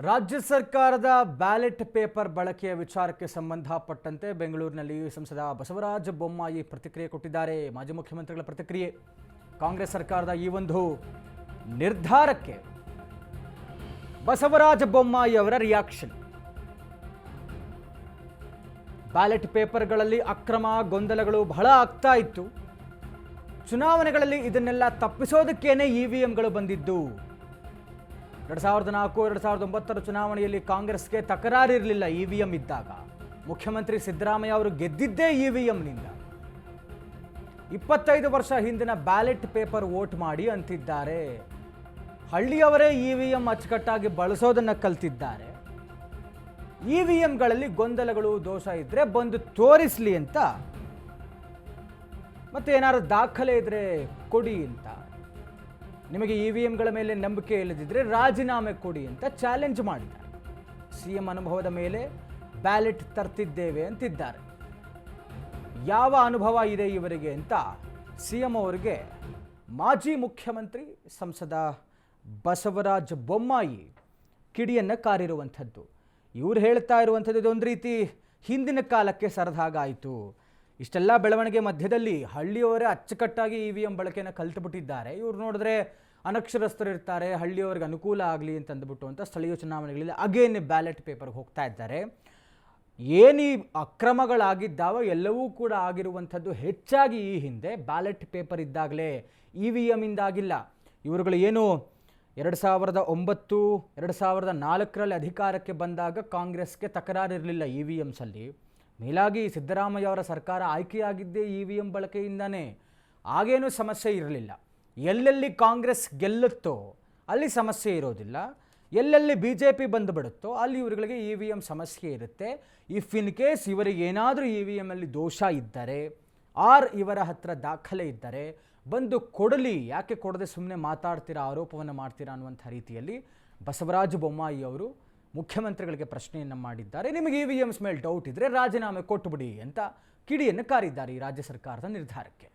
ರಾಜ್ಯ ಸರ್ಕಾರದ ballot paper ಬಳಕೆಯ ವಿಚಾರಕ್ಕೆ ಸಂಬಂಧಪಟ್ಟಂತೆ ಬೆಂಗಳೂರಿನಲ್ಲಿ ಸಂಸದ ಬಸವರಾಜ ಬೊಮ್ಮಾಯಿ ಪ್ರತಿಕ್ರಿಯೆ ಕೊಟ್ಟಿದ್ದಾರೆ. ಮಾಜಿ ಮುಖ್ಯಮಂತ್ರಿಗಳ ಪ್ರತಿಕ್ರಿಯೆ. ಕಾಂಗ್ರೆಸ್ ಸರ್ಕಾರದ ಈ ಒಂದು ನಿರ್ಧಾರಕ್ಕೆ ಬಸವರಾಜ ಬೊಮ್ಮಾಯಿ ಅವರ ರಿಯಾಕ್ಷನ್. ಬ್ಯಾಲೆಟ್ ಪೇಪರ್ಗಳಲ್ಲಿ ಅಕ್ರಮ ಗೊಂದಲಗಳು ಬಹಳ ಆಗ್ತಾ ಇತ್ತು. ಚುನಾವಣೆಗಳಲ್ಲಿ ಇದನ್ನೆಲ್ಲ ತಪ್ಪಿಸೋದಕ್ಕೇನೆ ಇವಿಎಂಗಳು ಬಂದಿದ್ದು. 2004-2009 ಚುನಾವಣೆಯಲ್ಲಿ ಕಾಂಗ್ರೆಸ್ಗೆ ತಕರಾರಿರಲಿಲ್ಲ ಇವಿಎಂ ಇದ್ದಾಗ. ಮುಖ್ಯಮಂತ್ರಿ ಸಿದ್ದರಾಮಯ್ಯ ಅವರು ಗೆದ್ದಿದ್ದೇ ಇವಿಎಂನಿಂದ. 25 ವರ್ಷ ಹಿಂದಿನ ಬ್ಯಾಲೆಟ್ ಪೇಪರ್ ವೋಟ್ ಮಾಡಿ ಅಂತಿದ್ದಾರೆ. ಹಳ್ಳಿಯವರೇ ಇವಿಎಂ ಅಚ್ಚುಕಟ್ಟಾಗಿ ಬಳಸೋದನ್ನು ಕಲ್ತಿದ್ದಾರೆ. ಇವಿಎಂಗಳಲ್ಲಿ ಗೊಂದಲಗಳು ದೋಷ ಇದ್ರೆ ಬಂದು ತೋರಿಸ್ಲಿ ಅಂತ, ಮತ್ತೆ ಏನಾದ್ರು ದಾಖಲೆ ಇದ್ರೆ ಕೊಡಿ ಅಂತ, ನಿಮಗೆ ಇವಿಎಂಗಳ ಮೇಲೆ ನಂಬಿಕೆ ಇಲ್ಲದಿದ್ದರೆ ರಾಜೀನಾಮೆ ಕೊಡಿ ಅಂತ ಚಾಲೆಂಜ್ ಮಾಡಿದ್ದಾರೆ. ಸಿಎಂ ಅನುಭವದ ಮೇಲೆ ಬ್ಯಾಲೆಟ್ ತರ್ತಿದ್ದೇವೆ ಅಂತಿದ್ದಾರೆ. ಯಾವ ಅನುಭವ ಇದೆ ಇವರಿಗೆ ಅಂತ ಸಿಎಂ ಅವರಿಗೆ ಮಾಜಿ ಮುಖ್ಯಮಂತ್ರಿ ಸಂಸದ ಬಸವರಾಜ ಬೊಮ್ಮಾಯಿ ಕಿಡಿಯನ್ನು ಕಾರಿರುವಂಥದ್ದು. ಇವರು ಹೇಳ್ತಾ ಇರುವಂಥದ್ದು ಇದೊಂದು ರೀತಿ ಹಿಂದಿನ ಕಾಲಕ್ಕೆ ಸರಿದಾಗಾಯಿತು. ಇಷ್ಟೆಲ್ಲ ಬೆಳವಣಿಗೆ ಮಧ್ಯದಲ್ಲಿ ಹಳ್ಳಿಯವರೇ ಅಚ್ಚುಕಟ್ಟಾಗಿ ಇವಿಎಂ ಬಳಕೆಯನ್ನು ಕಲ್ತುಬಿಟ್ಟಿದ್ದಾರೆ. ಇವ್ರು ನೋಡಿದ್ರೆ ಅನಕ್ಷರಸ್ಥರು ಇರ್ತಾರೆ, ಹಳ್ಳಿಯವರಿಗೆ ಅನುಕೂಲ ಆಗಲಿ ಅಂತಂದ್ಬಿಟ್ಟು ಅಂತ ಸ್ಥಳೀಯ ಚುನಾವಣೆಗಳಲ್ಲಿ ಅಗೇನ್ ಬ್ಯಾಲೆಟ್ ಪೇಪರ್ಗೆ ಹೋಗ್ತಾ ಇದ್ದಾರೆ. ಏನಿ ಅಕ್ರಮಗಳಾಗಿದ್ದಾವೋ ಎಲ್ಲವೂ ಕೂಡ ಆಗಿರುವಂಥದ್ದು ಹೆಚ್ಚಾಗಿ ಈ ಹಿಂದೆ ಬ್ಯಾಲೆಟ್ ಪೇಪರ್ ಇದ್ದಾಗಲೇ, ಇವಿಎಂ ಇಂದಾಗಿಲ್ಲ. ಇವರುಗಳು ಏನು 2009-2004 ಅಧಿಕಾರಕ್ಕೆ ಬಂದಾಗ ಕಾಂಗ್ರೆಸ್ಗೆ ತಕರಾರಿರಲಿಲ್ಲ ಇವಿಎಂಸಲ್ಲಿ. ಮೇಲಾಗಿ ಸಿದ್ದರಾಮಯ್ಯ ಅವರ ಸರ್ಕಾರ ಆಯ್ಕೆಯಾಗಿದ್ದೇ ಇವಿಎಂ ಬಳಕೆಯಿಂದಾನೇ. ಆಗೇನೂ ಸಮಸ್ಯೆ ಇರಲಿಲ್ಲ. ಎಲ್ಲೆಲ್ಲಿ ಕಾಂಗ್ರೆಸ್ ಗೆಲ್ಲುತ್ತೋ ಅಲ್ಲಿ ಸಮಸ್ಯೆ ಇರೋದಿಲ್ಲ, ಎಲ್ಲೆಲ್ಲಿ BJP ಬಂದುಬಿಡುತ್ತೋ ಅಲ್ಲಿ ಇವರುಗಳಿಗೆ ಇವಿಎಂ ಸಮಸ್ಯೆ ಇರುತ್ತೆ. ಇಫ್ ಇನ್ ಕೇಸ್ ಇವರಿಗೆ ಏನಾದರೂ ಇವಿಎಮ್ಮಲ್ಲಿ ದೋಷ ಇದ್ದರೆ ಇವರ ಹತ್ರ ದಾಖಲೆ ಇದ್ದರೆ ಬಂದು ಕೊಡಲಿ, ಯಾಕೆ ಕೊಡದೆ ಸುಮ್ಮನೆ ಮಾತಾಡ್ತೀರಾ, ಆರೋಪವನ್ನು ಮಾಡ್ತೀರಾ ಅನ್ನುವಂಥ ರೀತಿಯಲ್ಲಿ ಬಸವರಾಜ ಬೊಮ್ಮಾಯಿ ಅವರು ಮುಖ್ಯಮಂತ್ರಿಗಳಿಗೆ ಪ್ರಶ್ನೆಯನ್ನು ಮಾಡಿದ್ದಾರೆ. ನಿಮಗೆ ಇವಿಎಂಸ್ ಮೇಲೆ ಡೌಟ್ ಇದ್ದರೆ ರಾಜೀನಾಮೆ ಕೊಟ್ಟುಬಿಡಿ ಅಂತ ಕಿಡಿಯನ್ನು ಕಾರಿದ್ದಾರೆ ಈ ರಾಜ್ಯ ಸರ್ಕಾರದ ನಿರ್ಧಾರಕ್ಕೆ.